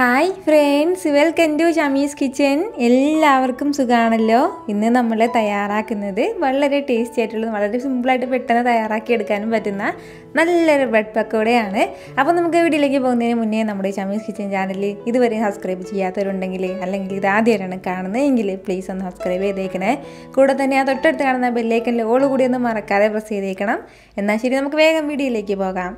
Hi friends, welcome to Shamees kitchen. എല്ലാവർക്കും സുഖമാണല്ലോ. ഇന്ന് നമ്മൾ തയ്യാറാക്കുന്നത് വളരെ ടേസ്റ്റി ആയിട്ടുള്ള, വളരെ സിമ്പിളായിട്ട് പെട്ടെന്ന് തയ്യാറാക്കി എടുക്കാനും പറ്റുന്ന നല്ലൊരു ബ്രെഡ് പക്കോടയാണ്. അപ്പോൾ നമുക്ക് വീഡിയോയിലേക്ക് പോകുന്നതിന് മുന്നേ നമ്മുടെ ഷമീസ് കിച്ചൻ ചാനൽ ഇതുവരെ സബ്സ്ക്രൈബ് ചെയ്യാത്തവരുണ്ടെങ്കിൽ, അല്ലെങ്കിൽ ഇത് ആദ്യമായിട്ടാണ് കാണുന്നതെങ്കിൽ പ്ലീസ് ഒന്ന് സബ്സ്ക്രൈബ് ചെയ്തേക്കണേ. കൂടെ തന്നെ ആ തൊട്ടടുത്ത് കാണുന്ന ബെല്ലൈക്കനിൽ ഓൾ കൂടി ഒന്ന് മറക്കാതെ പ്രസ് ചെയ്തേക്കണം. എന്നാൽ ശരി, നമുക്ക് വേഗം വീഡിയോയിലേക്ക് പോകാം.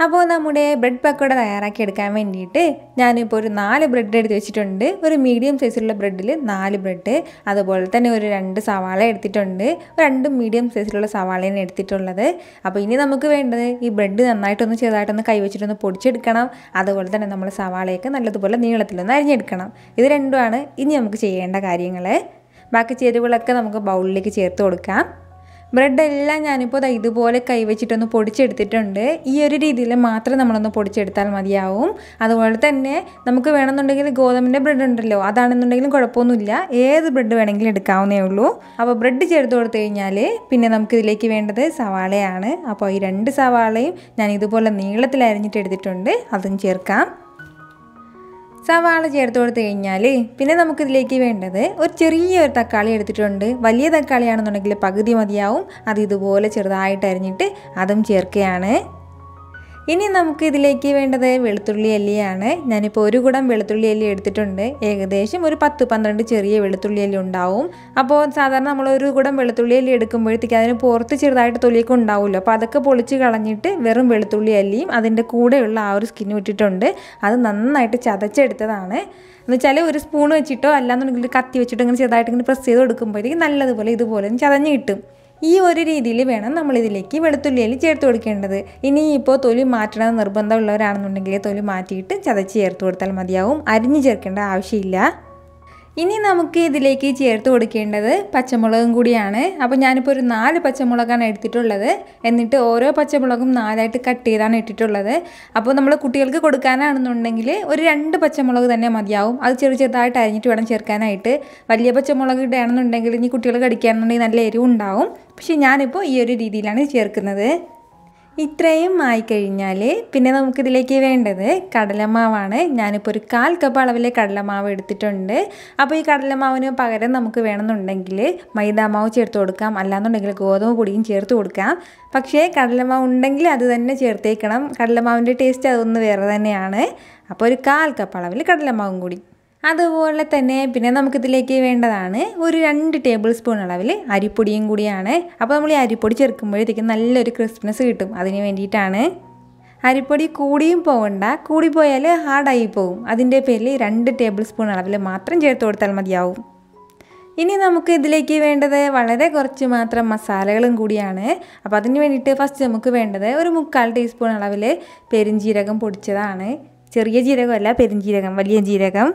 അപ്പോൾ നമ്മുടെ ബ്രെഡ് പക്കോട തയ്യാറാക്കിയെടുക്കാൻ വേണ്ടിയിട്ട് ഞാനിപ്പോൾ ഒരു 4 ബ്രെഡ് എടുത്ത് വെച്ചിട്ടുണ്ട്. ഒരു മീഡിയം സൈസിലുള്ള ബ്രെഡിൽ 4 ബ്രെഡ്, അതുപോലെ തന്നെ ഒരു 2 സവാള എടുത്തിട്ടുണ്ട്. 2 മീഡിയം സൈസിലുള്ള സവാളയാണ് എടുത്തിട്ടുള്ളത്. അപ്പോൾ ഇനി നമുക്ക് വേണ്ടത് ഈ ബ്രെഡ് നന്നായിട്ടൊന്ന് ചെറുതായിട്ടൊന്ന് കൈവച്ചിട്ടൊന്ന് പൊടിച്ചെടുക്കണം. അതുപോലെ തന്നെ നമ്മൾ സവാളയൊക്കെ നല്ലതുപോലെ നീളത്തിലൊന്ന് അരിഞ്ഞെടുക്കണം. ഇത് രണ്ടുമാണ് ഇനി നമുക്ക് ചെയ്യേണ്ട കാര്യങ്ങൾ. ബാക്കി ചേരുവകളൊക്കെ നമുക്ക് ബൗളിലേക്ക് ചേർത്ത് കൊടുക്കാം. ബ്രെഡെല്ലാം ഞാനിപ്പോൾ ഇതുപോലെ കൈവച്ചിട്ടൊന്ന് പൊടിച്ചെടുത്തിട്ടുണ്ട്. ഈ ഒരു രീതിയിൽ മാത്രം നമ്മളൊന്ന് പൊടിച്ചെടുത്താൽ മതിയാവും. അതുപോലെ തന്നെ നമുക്ക് വേണമെന്നുണ്ടെങ്കിൽ ഗോതമ്പിൻ്റെ ബ്രെഡ് ഉണ്ടല്ലോ, അതാണെന്നുണ്ടെങ്കിലും കുഴപ്പമൊന്നുമില്ല. ഏത് ബ്രെഡ് വേണമെങ്കിലും എടുക്കാവുന്നേ ഉള്ളൂ. അപ്പോൾ ബ്രെഡ് ചേർത്ത് കൊടുത്തു കഴിഞ്ഞാൽ പിന്നെ നമുക്കിതിലേക്ക് വേണ്ടത് സവാളയാണ്. അപ്പോൾ ഈ 2 സവാളയും ഞാൻ ഇതുപോലെ നീളത്തിൽ അരിഞ്ഞിട്ട് എടുത്തിട്ടുണ്ട്, അതും ചേർക്കാം. സവാള ചേർത്ത് കൊടുത്തു കഴിഞ്ഞാൽ പിന്നെ നമുക്കിതിലേക്ക് വേണ്ടത് ഒരു ചെറിയൊരു തക്കാളി എടുത്തിട്ടുണ്ട്. വലിയ തക്കാളിയാണെന്നുണ്ടെങ്കിൽ പകുതി മതിയാവും. അത് ഇതുപോലെ ചെറുതായിട്ട് അരിഞ്ഞിട്ട് അതും ചേർക്കുകയാണ്. ഇനി നമുക്ക് ഇതിലേക്ക് വേണ്ടത് വെളുത്തുള്ളി അല്ലിയാണ്. ഞാനിപ്പോൾ ഒരു കുടം വെളുത്തുള്ളി അല്ലി എടുത്തിട്ടുണ്ട്. ഏകദേശം ഒരു 10-12 ചെറിയ വെളുത്തുള്ളി അല്ലി ഉണ്ടാവും. അപ്പോൾ സാധാരണ നമ്മൾ ഒരു കുടം വെളുത്തുള്ളി അല്ലി എടുക്കുമ്പോഴത്തേക്ക് അതിന് പുറത്ത് ചെറുതായിട്ട് തൊലിയൊക്കെ ഉണ്ടാവുമല്ലോ. അപ്പോൾ അതൊക്കെ പൊളിച്ച് കളഞ്ഞിട്ട് വെറും വെളുത്തുള്ളി അല്ലിയും അതിൻ്റെ കൂടെയുള്ള ആ ഒരു സ്കിൻ വിട്ടിട്ടുണ്ട്. അത് നന്നായിട്ട് ചതച്ചെടുത്തതാണ്. എന്ന് വെച്ചാൽ ഒരു സ്പൂൺ വെച്ചിട്ടോ അല്ലാന്നുണ്ടെങ്കിൽ കത്തി വെച്ചിട്ടോ ഇങ്ങനെ ചെറുതായിട്ട് ഇങ്ങനെ പ്രസ് ചെയ്ത് കൊടുക്കുമ്പോഴത്തേക്ക് നല്ലതുപോലെ ഇതുപോലെ ചതഞ്ഞ് കിട്ടും. ഈ ഒരു രീതിയിൽ വേണം നമ്മളിതിലേക്ക് വെളുത്തുള്ളിയിൽ ചേർത്ത് കൊടുക്കേണ്ടത്. ഇനി ഇപ്പോൾ തൊലി മാറ്റണമെന്ന് നിർബന്ധമുള്ളവരാണെന്നുണ്ടെങ്കിൽ തൊലി മാറ്റിയിട്ട് ചതച്ച് ചേർത്ത് കൊടുത്താൽ മതിയാവും. അരിഞ്ഞ് ചേർക്കേണ്ട ആവശ്യമില്ല. ഇനി നമുക്ക് ഇതിലേക്ക് ചേർത്ത് കൊടുക്കേണ്ടത് പച്ചമുളകും കൂടിയാണ്. അപ്പോൾ ഞാനിപ്പോൾ ഒരു 4 പച്ചമുളകാണ് എടുത്തിട്ടുള്ളത്. എന്നിട്ട് ഓരോ പച്ചമുളകും 4ആയിട്ട് കട്ട് ചെയ്താണ് ഇട്ടിട്ടുള്ളത്. അപ്പോൾ നമ്മൾ കുട്ടികൾക്ക് കൊടുക്കാനാണെന്നുണ്ടെങ്കിൽ ഒരു 2 പച്ചമുളക് തന്നെ മതിയാവും. അത് ചെറുതായിട്ട് അരിഞ്ഞിട്ട് വേണം ചേർക്കാനായിട്ട്. വലിയ പച്ചമുളക് ഇടുകയാണെന്നുണ്ടെങ്കിൽ ഇനി കുട്ടികൾ കടിക്കുകയാണെന്നുണ്ടെങ്കിൽ നല്ല എരിവുണ്ടാവും. പക്ഷേ ഞാനിപ്പോൾ ഈ ഒരു രീതിയിലാണ് ചേർക്കുന്നത്. ഇത്രയും ആയിക്കഴിഞ്ഞാൽ പിന്നെ നമുക്കിതിലേക്ക് വേണ്ടത് കടലമാവാണ്. ഞാനിപ്പോൾ ഒരു 1/4 കപ്പ് അളവിലെ കടലമാവ് എടുത്തിട്ടുണ്ട്. അപ്പോൾ ഈ കടലമാവിന് പകരം നമുക്ക് വേണമെന്നുണ്ടെങ്കിൽ മൈദാമാവ് ചേർത്ത് കൊടുക്കാം, അല്ലാന്നുണ്ടെങ്കിൽ ഗോതമ്പ് പൊടിയും ചേർത്ത് കൊടുക്കാം. പക്ഷേ കടലമാവ് ഉണ്ടെങ്കിൽ അത് തന്നെ ചേർത്തേക്കണം. കടലമാവിൻ്റെ ടേസ്റ്റ് അതൊന്ന് വേറെ തന്നെയാണ്. അപ്പോൾ ഒരു 1/4 കപ്പ് അളവിൽ കടലമാവും കൂടി. അതുപോലെ തന്നെ പിന്നെ നമുക്കിതിലേക്ക് വേണ്ടതാണ് ഒരു 2 ടേബിൾ സ്പൂൺ അളവിൽ അരിപ്പൊടിയും കൂടിയാണ്. അപ്പോൾ നമ്മൾ ഈ അരിപ്പൊടി ചേർക്കുമ്പോഴത്തേക്കും നല്ലൊരു ക്രിസ്പിനെസ് കിട്ടും. അതിന് വേണ്ടിയിട്ടാണ്. അരിപ്പൊടി കൂടിയും പോകണ്ട, കൂടിപ്പോയാൽ ഹാർഡായി പോകും. അതിൻ്റെ പേരിൽ 2 ടേബിൾ സ്പൂൺ അളവിൽ മാത്രം ചേർത്ത് കൊടുത്താൽ മതിയാവും. ഇനി നമുക്ക് ഇതിലേക്ക് വേണ്ടത് വളരെ കുറച്ച് മാത്രം മസാലകളും കൂടിയാണ്. അപ്പോൾ അതിന് വേണ്ടിയിട്ട് ഫസ്റ്റ് നമുക്ക് വേണ്ടത് ഒരു 3/4 ടീസ്പൂൺ അളവിൽ പെരുംജീരകം പൊടിച്ചതാണ്. ചെറിയ ജീരകമല്ല, പെരുംജീരകം, വലിയ ജീരകം.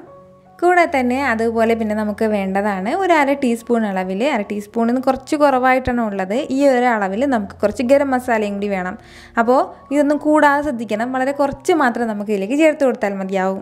കൂടെ തന്നെ അതുപോലെ പിന്നെ നമുക്ക് വേണ്ടതാണ് ഒരു 1/2 ടീസ്പൂൺ അളവിൽ, 1/2 ടീസ്പൂണിൽ നിന്ന് കുറച്ച് കുറവായിട്ടാണ് ഉള്ളത്. ഈ ഒരു അളവിൽ നമുക്ക് കുറച്ച് ഗരം മസാലയും കൂടി വേണം. അപ്പോൾ ഇതൊന്നും കൂടാതെ ശ്രദ്ധിക്കണം. വളരെ കുറച്ച് മാത്രം നമുക്ക് ഇതിലേക്ക് ചേർത്ത് കൊടുത്താൽ മതിയാവും.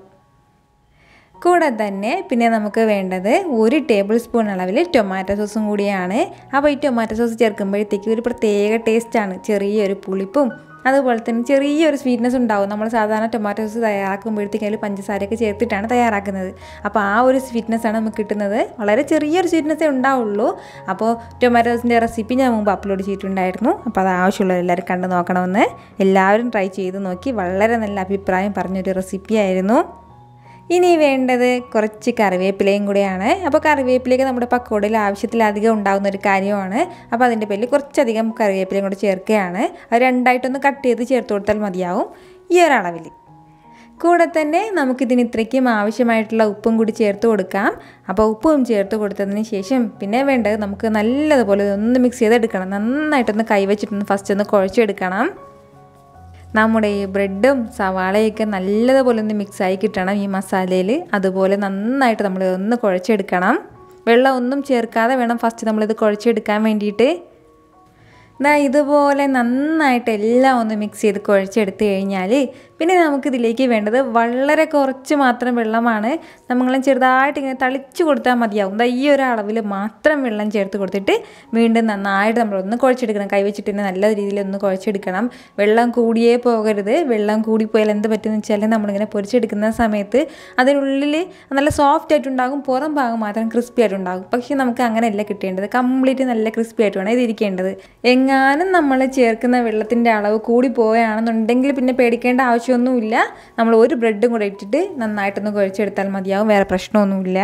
കൂടെ തന്നെ പിന്നെ നമുക്ക് വേണ്ടത് 1 ടേബിൾ സ്പൂൺ അളവിൽ ടൊമാറ്റോ സോസും കൂടിയാണ്. അപ്പോൾ ഈ ടൊമാറ്റോ സോസ് ചേർക്കുമ്പോഴത്തേക്ക് ഒരു പ്രത്യേക ടേസ്റ്റാണ്. ചെറിയൊരു പുളിപ്പും അതുപോലെ തന്നെ ചെറിയൊരു സ്വീറ്റ്നെസ് ഉണ്ടാവും. നമ്മൾ സാധാരണ ടൊമാറ്റോ സോസ് തയ്യാറാക്കുമ്പോഴത്തേക്കും അതിൽ പഞ്ചസാരയൊക്കെ ചേർത്തിട്ടാണ് തയ്യാറാക്കുന്നത്. അപ്പോൾ ആ ഒരു സ്വീറ്റ്നെസ്സാണ് നമുക്ക് കിട്ടുന്നത്. വളരെ ചെറിയൊരു സ്വീറ്റ്നെസ്സേ ഉണ്ടാവുള്ളൂ. അപ്പോൾ ടൊമാറ്റോ സോസിൻ്റെ റെസിപ്പി ഞാൻ മുമ്പ് അപ്ലോഡ് ചെയ്തിട്ടുണ്ടായിരുന്നു. അപ്പോൾ അത് ആവശ്യമുള്ള എല്ലാവരും കണ്ട് നോക്കണമെന്ന്. എല്ലാവരും ട്രൈ ചെയ്ത് നോക്കി വളരെ നല്ല അഭിപ്രായം പറഞ്ഞൊരു റെസിപ്പിയായിരുന്നു. ഇനി വേണ്ടത് കുറച്ച് കറിവേപ്പിലയും കൂടെയാണ്. അപ്പോൾ കറിവേപ്പിലയൊക്കെ നമ്മുടെ പക്കോടയിൽ ആവശ്യത്തിലധികം ഉണ്ടാകുന്ന ഒരു കാര്യമാണ്. അപ്പോൾ അതിൻ്റെ പേരിൽ കുറച്ചധികം കറിവേപ്പിലയും കൂടെ ചേർക്കുകയാണ്. അത് 2ആയിട്ടൊന്ന് കട്ട് ചെയ്ത് ചേർത്ത് കൊടുത്താൽ മതിയാവും ഈ ഒരളവിൽ. കൂടെ തന്നെ നമുക്കിതിന് ഇത്രയ്ക്കും ആവശ്യമായിട്ടുള്ള ഉപ്പും കൂടി ചേർത്ത് കൊടുക്കാം. അപ്പോൾ ഉപ്പും ചേർത്ത് കൊടുത്തതിന് ശേഷം പിന്നെ വേണ്ടത് നമുക്ക് നല്ലതുപോലെ ഒന്ന് മിക്സ് ചെയ്തെടുക്കണം. നന്നായിട്ടൊന്ന് കൈവച്ചിട്ടൊന്ന് ഫസ്റ്റ് ഒന്ന് കുഴച്ചെടുക്കണം. നമ്മുടെ ഈ ബ്രെഡും സവാളയൊക്കെ നല്ലതുപോലെ ഒന്ന് മിക്സായി കിട്ടണം ഈ മസാലയിൽ. അതുപോലെ നന്നായിട്ട് നമ്മൾ ഒന്ന് കുഴച്ചെടുക്കണം. വെള്ളം ഒന്നും ചേർക്കാതെ വേണം ഫസ്റ്റ് നമ്മളിത് കുഴച്ചെടുക്കാൻ വേണ്ടിയിട്ട്. ഇതുപോലെ നന്നായിട്ട് എല്ലാം ഒന്ന് മിക്സ് ചെയ്ത് കുഴച്ചെടുത്ത് കഴിഞ്ഞാൽ പിന്നെ നമുക്കിതിലേക്ക് വേണ്ടത് വളരെ കുറച്ച് മാത്രം വെള്ളമാണ്. നമ്മളെ ചെറുതായിട്ട് ഇങ്ങനെ തളിച്ച് കൊടുത്താൽ മതിയാവും. ഈ ഒരു അളവിൽ മാത്രം വെള്ളം ചേർത്ത് കൊടുത്തിട്ട് വീണ്ടും നന്നായിട്ട് നമ്മളൊന്ന് കുഴച്ചെടുക്കണം. കൈവച്ചിട്ട് തന്നെ നല്ല രീതിയിൽ ഒന്ന് കുഴച്ചെടുക്കണം. വെള്ളം കൂടിയേ പോകരുത്. വെള്ളം കൂടിപ്പോയാൽ എന്ത് പറ്റുമെന്ന് വെച്ചാൽ നമ്മളിങ്ങനെ പൊരിച്ചെടുക്കുന്ന സമയത്ത് അതിനുള്ളിൽ നല്ല സോഫ്റ്റ് ആയിട്ടുണ്ടാകും, പുറം ഭാഗം മാത്രം ക്രിസ്പി ആയിട്ടുണ്ടാകും. പക്ഷേ നമുക്ക് അങ്ങനെയല്ല കിട്ടേണ്ടത്. കംപ്ലീറ്റ് നല്ല ക്രിസ്പി ആയിട്ട് വേണം ഇതിരിക്കേണ്ടത്. എങ്ങാനും നമ്മൾ ചേർക്കുന്ന വെള്ളത്തിൻ്റെ അളവ് കൂടി പോവുകയാണെന്നുണ്ടെങ്കിൽ പിന്നെ പേടിക്കേണ്ട ആവശ്യമൊന്നുമില്ല. നമ്മൾ ഒരു ബ്രെഡും കൂടെ ഇട്ടിട്ട് നന്നായിട്ടൊന്ന് കുഴച്ചെടുത്താൽ മതിയാവും. വേറെ പ്രശ്നമൊന്നുമില്ല.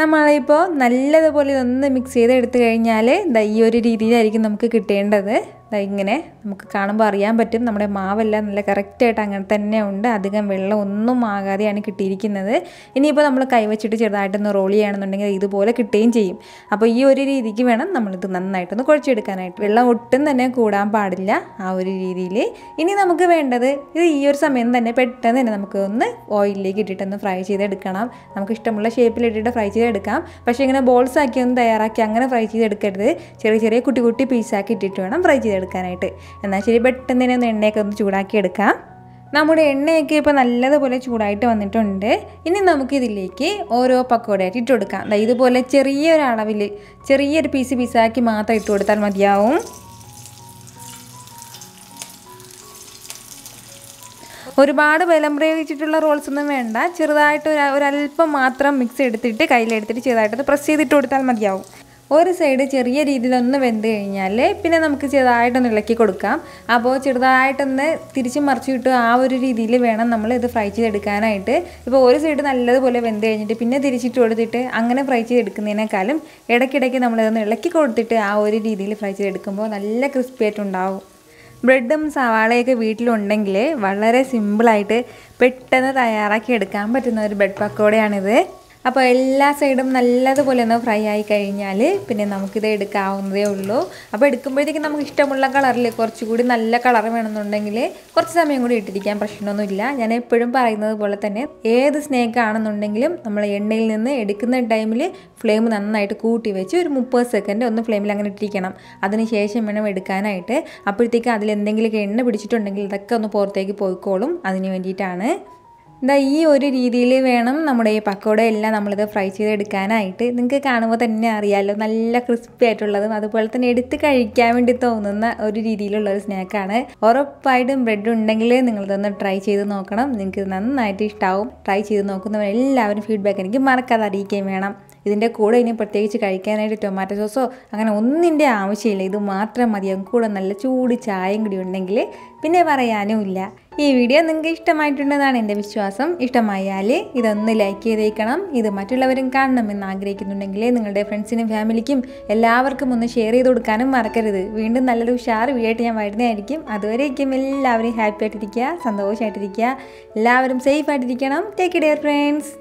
നമ്മളിപ്പോൾ നല്ലതുപോലെ ഇതൊന്ന് മിക്സ് ചെയ്ത് എടുത്തു കഴിഞ്ഞാൽ ഈ ഒരു രീതിയിലായിരിക്കും നമുക്ക് കിട്ടേണ്ടത്. ഇങ്ങനെ നമുക്ക് കാണുമ്പോൾ അറിയാൻ പറ്റും നമ്മുടെ മാവെല്ലാം നല്ല കറക്റ്റായിട്ട് അങ്ങനെ തന്നെ ഉണ്ട്. അധികം വെള്ളം ഒന്നും ആകാതെയാണ് കിട്ടിയിരിക്കുന്നത്. ഇനിയിപ്പോൾ നമ്മൾ കൈവച്ചിട്ട് ചെറുതായിട്ടൊന്ന് റോൾ ചെയ്യുകയാണെന്നുണ്ടെങ്കിൽ ഇതുപോലെ കിട്ടുകയും ചെയ്യും. അപ്പോൾ ഈ ഒരു രീതിക്ക് വേണം നമ്മളിത് നന്നായിട്ടൊന്ന് കുഴച്ചെടുക്കാനായിട്ട്. വെള്ളം ഒട്ടും തന്നെ കൂടാൻ പാടില്ല, ആ ഒരു രീതിയിൽ. ഇനി നമുക്ക് വേണ്ടത് ഇത് ഈ ഒരു സമയം തന്നെ പെട്ടെന്ന് തന്നെ നമുക്ക് ഒന്ന് ഓയിലിലേക്ക് ഇട്ടിട്ടൊന്ന് ഫ്രൈ ചെയ്തെടുക്കണം. നമുക്ക് ഇഷ്ടമുള്ള ഷേപ്പിലിട്ടിട്ട് ഫ്രൈ ചെയ്തെടുക്കാം. പക്ഷേ ഇങ്ങനെ ബോൾസ് ആക്കി ഒന്ന് തയ്യാറാക്കി അങ്ങനെ ഫ്രൈ ചെയ്തെടുക്കരുത്. ചെറിയ ചെറിയ കുട്ടി കുട്ടി പീസാക്കി ഇട്ടിട്ട് വേണം ഫ്രൈ എടുക്കാനായിട്ട്. എന്നാൽ ശരി, പെട്ടെന്ന് തന്നെ ഒന്ന് എണ്ണയൊക്കെ ഒന്ന് ചൂടാക്കി എടുക്കാം. നമ്മുടെ എണ്ണയൊക്കെ ഇപ്പോൾ നല്ലതുപോലെ ചൂടായിട്ട് വന്നിട്ടുണ്ട്. ഇനി നമുക്കിതിലേക്ക് ഓരോ പക്കോടയായിട്ട് ഇട്ട് കൊടുക്കാം. ഇതുപോലെ ചെറിയൊരളവിൽ ചെറിയൊരു പീസാക്കി മാത്രം ഇട്ട് കൊടുത്താൽ മതിയാവും. ഒരുപാട് ബലം പ്രയോഗിച്ചിട്ടുള്ള റോൾസ് ഒന്നും വേണ്ട. ചെറുതായിട്ട് ഒരല്പം മാത്രം മിക്സ് എടുത്തിട്ട് കയ്യിലെടുത്തിട്ട് ചെറുതായിട്ടൊന്ന് പ്രസ് ചെയ്തിട്ട് കൊടുത്താൽ മതിയാവും. ഒരു സൈഡ് ചെറിയ രീതിയിലൊന്ന് വെന്ത് കഴിഞ്ഞാൽ പിന്നെ നമുക്ക് ചെറുതായിട്ടൊന്ന് ഇളക്കി കൊടുക്കാം. അപ്പോൾ ചെറുതായിട്ടൊന്ന് തിരിച്ച് മറിച്ചിട്ട് ആ ഒരു രീതിയിൽ വേണം നമ്മൾ ഇത് ഫ്രൈ ചെയ്തെടുക്കാനായിട്ട്. ഇപ്പോൾ ഒരു സൈഡ് നല്ലതുപോലെ വെന്ത് കഴിഞ്ഞിട്ട് പിന്നെ തിരിച്ചിട്ട് കൊടുത്തിട്ട് അങ്ങനെ ഫ്രൈ ചെയ്തെടുക്കുന്നതിനേക്കാളും ഇടയ്ക്കിടയ്ക്ക് നമ്മളിതൊന്ന് ഇളക്കി കൊടുത്തിട്ട് ആ ഒരു രീതിയിൽ ഫ്രൈ ചെയ്തെടുക്കുമ്പോൾ നല്ല ക്രിസ്പി ആയിട്ടുണ്ടാവും. ബ്രെഡും സവാളയൊക്കെ വീട്ടിലുണ്ടെങ്കിൽ വളരെ സിമ്പിളായിട്ട് പെട്ടെന്ന് തയ്യാറാക്കി എടുക്കാൻ പറ്റുന്ന ഒരു ബ്രെഡ് പക്കോടയാണിത്. അപ്പോൾ എല്ലാ സൈഡും നല്ലതുപോലെ ഒന്ന് ഫ്രൈ ആയി കഴിഞ്ഞാൽ പിന്നെ നമുക്കിത് എടുക്കാവുന്നതേ ഉള്ളൂ. അപ്പോൾ എടുക്കുമ്പോഴത്തേക്കും നമുക്ക് ഇഷ്ടമുള്ള കളറിൽ കുറച്ചുകൂടി നല്ല കളർ വേണമെന്നുണ്ടെങ്കിൽ കുറച്ച് സമയം കൂടി ഇട്ടിരിക്കാൻ പ്രശ്നമൊന്നുമില്ല. ഞാൻ എപ്പോഴും പറയുന്നത് പോലെ തന്നെ ഏത് സ്നേക്ക് ആണെന്നുണ്ടെങ്കിലും നമ്മൾ എണ്ണയിൽ നിന്ന് എടുക്കുന്ന ടൈമിൽ ഫ്ലെയിം നന്നായിട്ട് കൂട്ടി വെച്ച് ഒരു 30 സെക്കൻഡ് ഒന്ന് ഫ്ലെയിമിൽ അങ്ങനെ ഇട്ടിരിക്കണം. അതിന് ശേഷം വേണം എടുക്കാനായിട്ട്. അപ്പോഴത്തേക്ക് അതിലെന്തെങ്കിലുമൊക്കെ എണ്ണ പിടിച്ചിട്ടുണ്ടെങ്കിൽ ഇതൊക്കെ ഒന്ന് പുറത്തേക്ക് പോയിക്കോളും. അതിന് വേണ്ടിയിട്ടാണ്. ഈ ഒരു രീതിയിൽ വേണം നമ്മുടെ ഈ പക്കോട എല്ലാം നമ്മളിത് ഫ്രൈ ചെയ്തെടുക്കാനായിട്ട്. നിങ്ങൾക്ക് കാണുമ്പോൾ തന്നെ അറിയാമല്ലോ, നല്ല ക്രിസ്പി ആയിട്ടുള്ളതും അതുപോലെ തന്നെ എടുത്ത് കഴിക്കാൻ വേണ്ടി തോന്നുന്ന ഒരു രീതിയിലുള്ളൊരു സ്നാക്കാണ്. ഉറപ്പായിട്ടും ബ്രെഡ് ഉണ്ടെങ്കിൽ നിങ്ങളിതൊന്ന് ട്രൈ ചെയ്ത് നോക്കണം. നിങ്ങൾക്ക് നന്നായിട്ട് ഇഷ്ടമാവും. ട്രൈ ചെയ്ത് നോക്കുന്നവരെല്ലാവരും ഫീഡ്ബാക്ക് എനിക്ക് മറക്കാതെ അറിയിക്കുകയും വേണം. ഇതിൻ്റെ കൂടെ ഇനി പ്രത്യേകിച്ച് കഴിക്കാനായിട്ട് ടൊമാറ്റോ സോസോ അങ്ങനെ ഒന്നിൻ്റെ ആവശ്യമില്ല. ഇത് മാത്രം മതിയാകും. കൂടെ നല്ല ചൂട് ചായയും കൂടി ഉണ്ടെങ്കിൽ പിന്നെ പറയാനും ഇല്ല. ഈ വീഡിയോ നിങ്ങൾക്ക് ഇഷ്ടമായിട്ടുണ്ടെന്നാണ് എൻ്റെ വിശ്വാസം. ഇഷ്ടമായാൽ ഇതൊന്ന് ലൈക്ക് ചെയ്തേക്കണം. ഇത് മറ്റുള്ളവരും കാണണമെന്ന് ആഗ്രഹിക്കുന്നുണ്ടെങ്കിൽ നിങ്ങളുടെ ഫ്രണ്ട്സിനും ഫാമിലിക്കും എല്ലാവർക്കും ഒന്ന് ഷെയർ ചെയ്ത് കൊടുക്കാനും മറക്കരുത്. വീണ്ടും നല്ലൊരു ഉഷാർ വീഡിയോ ആയിട്ട് ഞാൻ വരുന്നതായിരിക്കും. അതുവരേക്കും എല്ലാവരും ഹാപ്പി ആയിട്ടിരിക്കുക, സന്തോഷമായിട്ടിരിക്കുക, എല്ലാവരും സേഫ് ആയിട്ടിരിക്കണം. Take care friends.